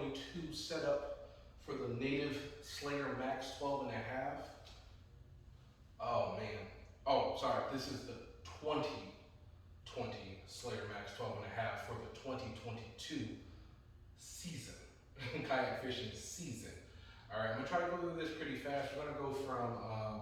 2022 setup for the Native Slayer Max 12.5. Oh man. Oh, sorry. This is the 2020 Slayer Max 12.5 for the 2022 season, kayak fishing season. All right, I'm gonna try to go through this pretty fast. We're gonna go from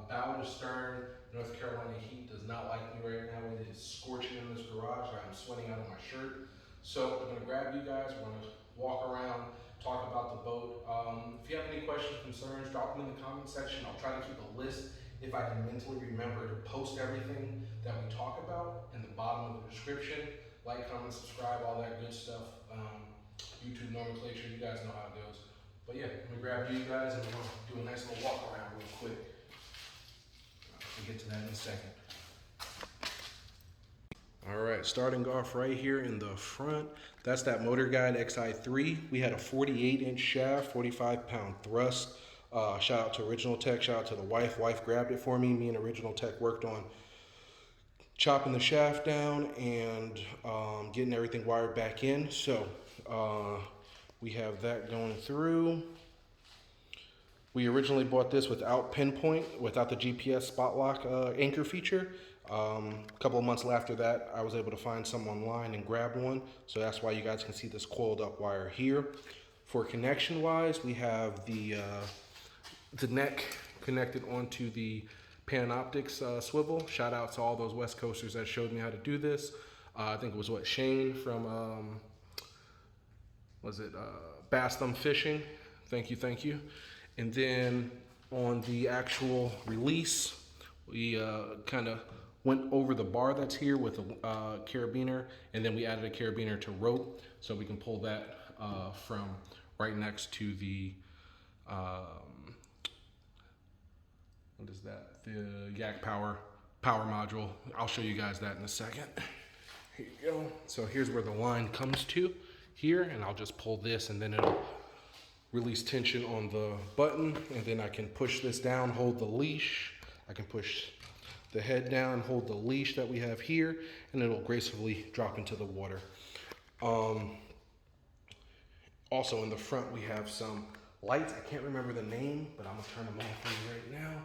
bow to stern. North Carolina heat does not like me right now. It is scorching in this garage. I'm sweating out of my shirt. So I'm gonna grab you guys. We're gonna walk around, talk about the boat. If you have any questions, concerns, drop them in the comment section. I'll try to keep a list if I can mentally remember to post everything that we talk about in the bottom of the description. Like, comment, subscribe, all that good stuff. YouTube nomenclature, you guys know how it goes. But yeah, let me grab you guys and we're gonna do a nice little walk around real quick. We'll get to that in a second. All right, starting off right here in the front, that's that Motor Guide XI3. We had a 48-inch shaft, 45-pound thrust. Shout out to Original Tech, shout out to the wife. Wife grabbed it for me. Me and Original Tech worked on chopping the shaft down and getting everything wired back in. So we have that going through. We originally bought this without pinpoint, without the GPS spotlock anchor feature. A couple of months after that, I was able to find some online and grab one. So that's why you guys can see this coiled up wire here. For connection wise, we have the neck connected onto the Panoptix swivel. Shout out to all those West Coasters that showed me how to do this. I think it was Shane from, Bass Thumb Fishing. Thank you. And then on the actual release, we kind of went over the bar that's here with a carabiner, and then we added a carabiner to rope so we can pull that from right next to the what is that? The Yak power module. I'll show you guys that in a second. Here you go. So here's where the line comes to here, and I'll just pull this and then it'll release tension on the button, and then I can push this down, hold the leash. I can push the head down, hold the leash that we have here, and it'll gracefully drop into the water. Also in the front, we have some lights. I can't remember the name, but I'm gonna turn them off for you right now.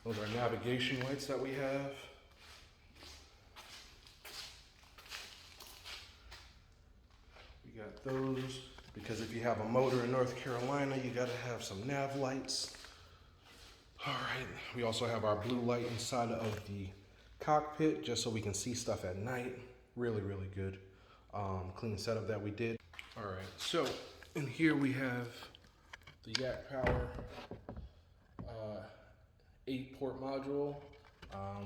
Those are navigation lights that we have. We got those because if you have a motor in North Carolina, you gotta have some nav lights. All right, we also have our blue light inside of the cockpit just so we can see stuff at night. Really good. Clean setup that we did. All right, so in here we have the Yak Power 8-port module.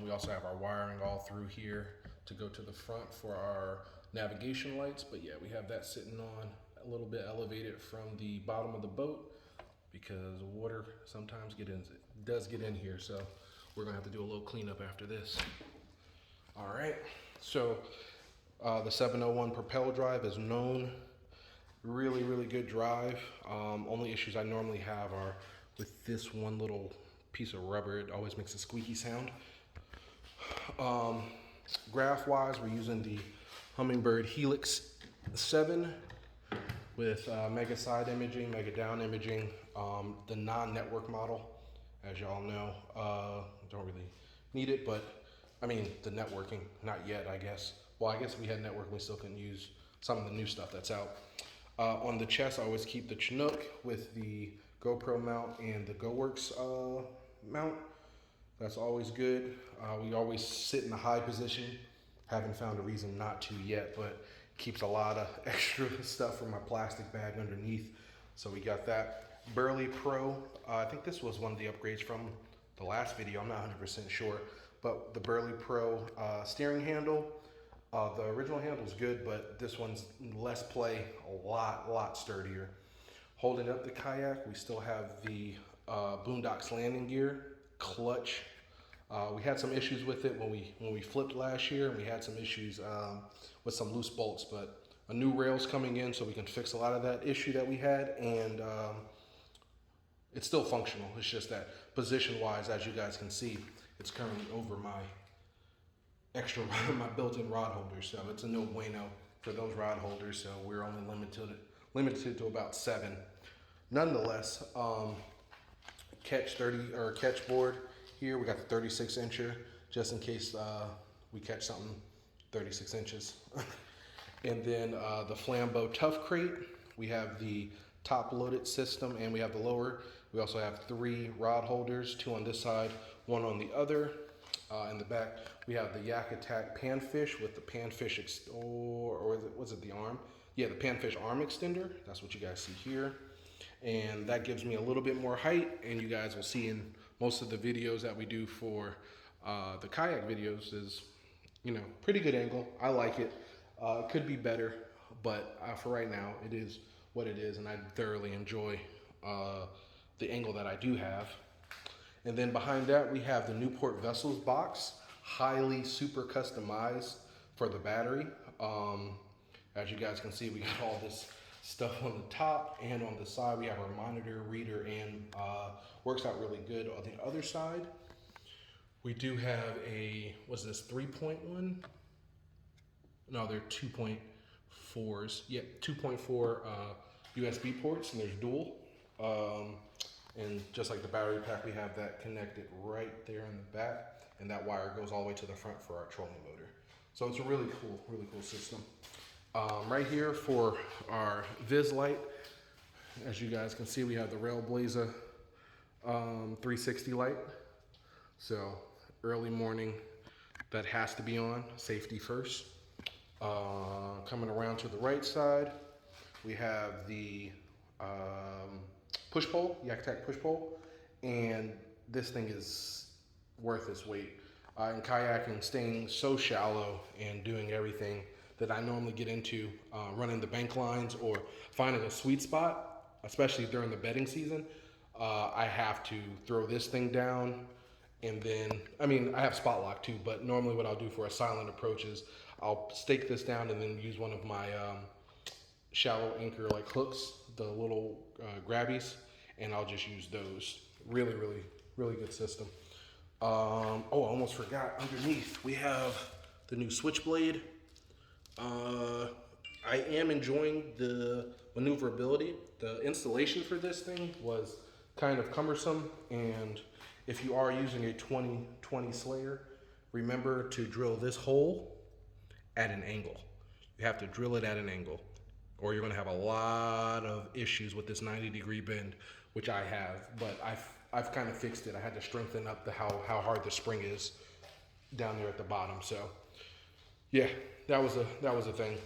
We also have our wiring all through here to go to the front for our navigation lights. But yeah, we have that sitting on a little bit elevated from the bottom of the boat because water sometimes does get in here. So we're gonna have to do a little cleanup after this. All right, so the 701 propel drive is known. Really good drive. Only issues I normally have are with this one little piece of rubber. It always makes a squeaky sound. Graph wise, we're using the Humminbird Helix 7 with mega side imaging, mega down imaging, the non-network model. As y'all know, don't really need it, but I mean the networking, not yet, I guess. Well, I guess if we had networking, we still can use some of the new stuff that's out. On the chest, I always keep the Chinook with the GoPro mount and the GoWorks mount. That's always good. We always sit in a high position. Haven't found a reason not to yet, but keeps a lot of extra stuff from my plastic bag underneath. So we got that. Burley Pro. I think this was one of the upgrades from the last video. I'm not 100% sure, but the Burley Pro steering handle. The original handle's good, but this one's less play, a lot sturdier. Holding up the kayak, we still have the Boondocks landing gear clutch. We had some issues with it when we flipped last year, and we had some issues with some loose bolts, but a new rail's coming in so we can fix a lot of that issue that we had, and it's still functional. It's just that position-wise, as you guys can see, it's currently over my built-in rod holder, so it's a no bueno. for those rod holders, so we're only limited to about 7. Nonetheless, catch board here. We got the 36 incher just in case we catch something 36 inches. And then the Flambeau Tough Crate. We have the top loaded system and we have the lower. We also have 3 rod holders, 2 on this side, 1 on the other. In the back, we have the Yak Attack Panfish with the Panfish, was it the arm? Yeah, the Panfish arm extender. That's what you guys see here. And that gives me a little bit more height, and you guys will see in most of the videos that we do for the kayak videos is, you know, pretty good angle. I like it. It could be better, but for right now, it is what it is, and I thoroughly enjoy the angle that I do have. And then behind that, we have the Newport Vessels box, highly super customized for the battery. As you guys can see, we got all this stuff on the top and on the side. We have our monitor, reader, and works out really good. On the other side, we do have a, what's this, 3.1? No, they're 2.4s. Yeah, 2.4 USB ports, and there's dual. And just like the battery pack, we have that connected right there in the back, and that wire goes all the way to the front for our trolling motor. So it's a really cool system. Right here for our Viz light, as you guys can see, we have the Railblazer 360 light. So early morning, that has to be on, safety first. Coming around to the right side, we have the push pole, Yak Attack push pole, and this thing is worth its weight. In kayaking, staying so shallow and doing everything that I normally get into, running the bank lines or finding a sweet spot, especially during the bedding season, I have to throw this thing down. And then, I mean, I have spotlock too, but normally what I'll do for a silent approach is I'll stake this down and then use one of my shallow anchor like hooks, the little grabbies, and I'll just use those. Really good system. Oh, I almost forgot, underneath we have the new switchblade. I am enjoying the maneuverability. The installation for this thing was kind of cumbersome, and if you are using a 20/20 Slayer, remember to drill this hole at an angle. You have to drill it at an angle, or you're gonna have a lot of issues with this 90-degree bend, which I have, but I've kind of fixed it. I had to strengthen up how hard the spring is down there at the bottom. So yeah, that was a thing.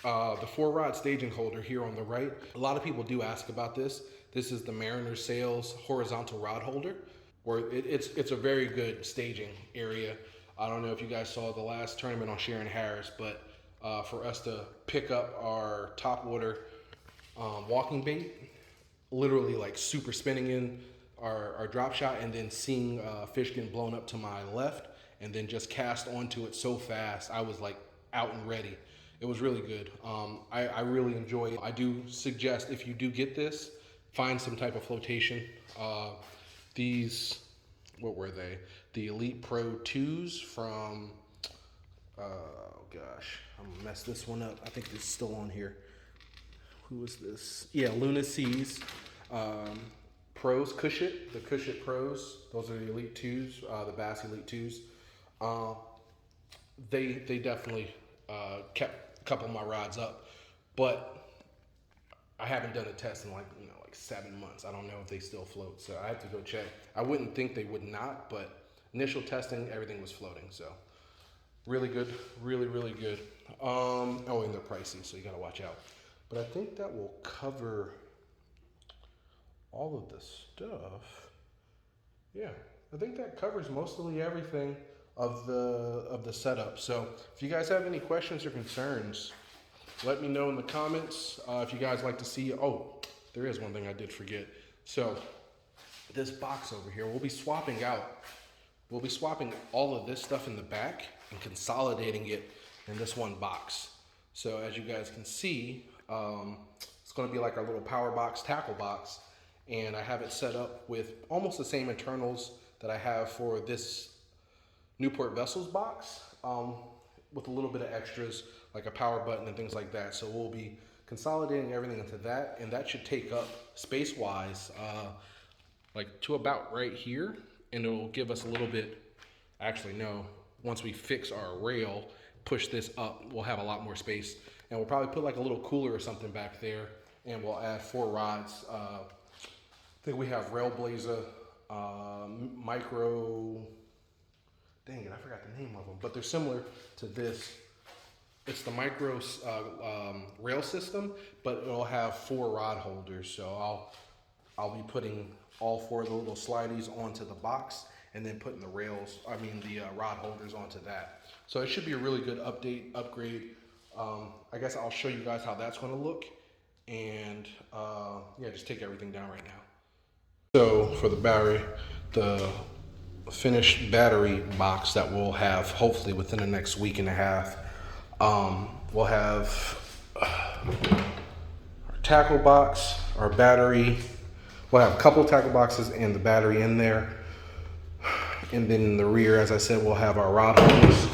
The 4-rod staging holder here on the right. A lot of people do ask about this. This is the Mariner Sales horizontal rod holder, where it's a very good staging area. I don't know if you guys saw the last tournament on Sharon Harris, but for us to pick up our top water walking bait, literally like super spinning in our drop shot and then seeing fish getting blown up to my left and then just cast onto it so fast, I was like out and ready. It was really good. I really enjoy it. I do suggest if you do get this, find some type of flotation. These, what were they? The Elite Pro 2s from, oh gosh, I'm gonna mess this one up. I think it's still on here. Who is this? Yeah, Luna Seas. Pros, Cushit, the Cushit Pros. Those are the Elite 2s, the Bass Elite 2s. They definitely kept a couple of my rods up, but I haven't done a test in like 7 months. I don't know if they still float, so I have to go check. I wouldn't think they would not, but initial testing, everything was floating. So really good, really good. Oh, and they're pricey, so you gotta watch out. But I think that will cover all of the stuff. Yeah, I think that covers mostly everything of the setup. So if you guys have any questions or concerns, let me know in the comments. If you guys like to see, oh, there is one thing I did forget. So this box over here, we'll be swapping out. We'll be swapping all of this stuff in the back and consolidating it in this one box. So as you guys can see, it's gonna be like our little power box, tackle box. And I have it set up with almost the same internals that I have for this Newport Vessels box. with a little bit of extras like a power button and things like that. So we'll be consolidating everything into that, and that should take up space-wise like to about right here, and it'll give us a little bit, actually no, once we fix our rail, push this up, we'll have a lot more space, and we'll probably put like a little cooler or something back there, and we'll add 4 rods. I think we have Railblazer, Micro, dang it, I forgot the name of them, but they're similar to this. It's the Micro rail system, but it'll have 4 rod holders. So I'll be putting all 4 of the little slideys onto the box, and then putting the rod holders onto that. So it should be a really good upgrade. I guess I'll show you guys how that's going to look, and yeah, just take everything down right now. So for the battery, the finished battery box that we'll have hopefully within the next week and a half, we'll have our tackle box, our battery. We'll have a couple of tackle boxes and the battery in there. And then in the rear, as I said, we'll have our rod holders.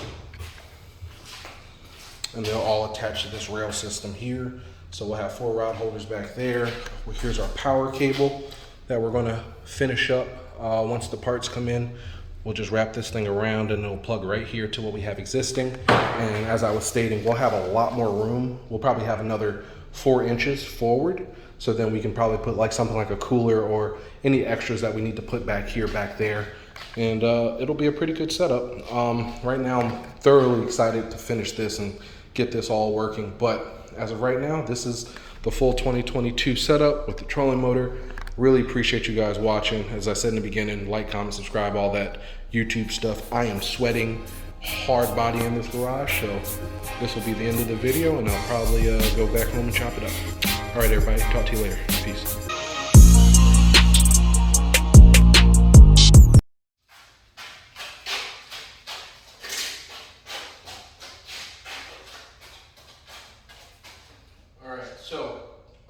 And they'll all attach to this rail system here. So we'll have 4 rod holders back there. Here's our power cable that we're gonna finish up once the parts come in. We'll just wrap this thing around and it'll plug right here to what we have existing. And as I was stating, we'll have a lot more room. We'll probably have another 4 inches forward. So then we can probably put like something like a cooler or any extras that we need to put back here, back there. And it'll be a pretty good setup. Right now, I'm thoroughly excited to finish this and get this all working. But as of right now, this is the full 2022 setup with the trolling motor. Really appreciate you guys watching. As I said in the beginning, like, comment, subscribe, all that YouTube stuff. I am sweating hard body in this garage, so this will be the end of the video, and I'll probably go back home and chop it up. All right, everybody, talk to you later. Peace.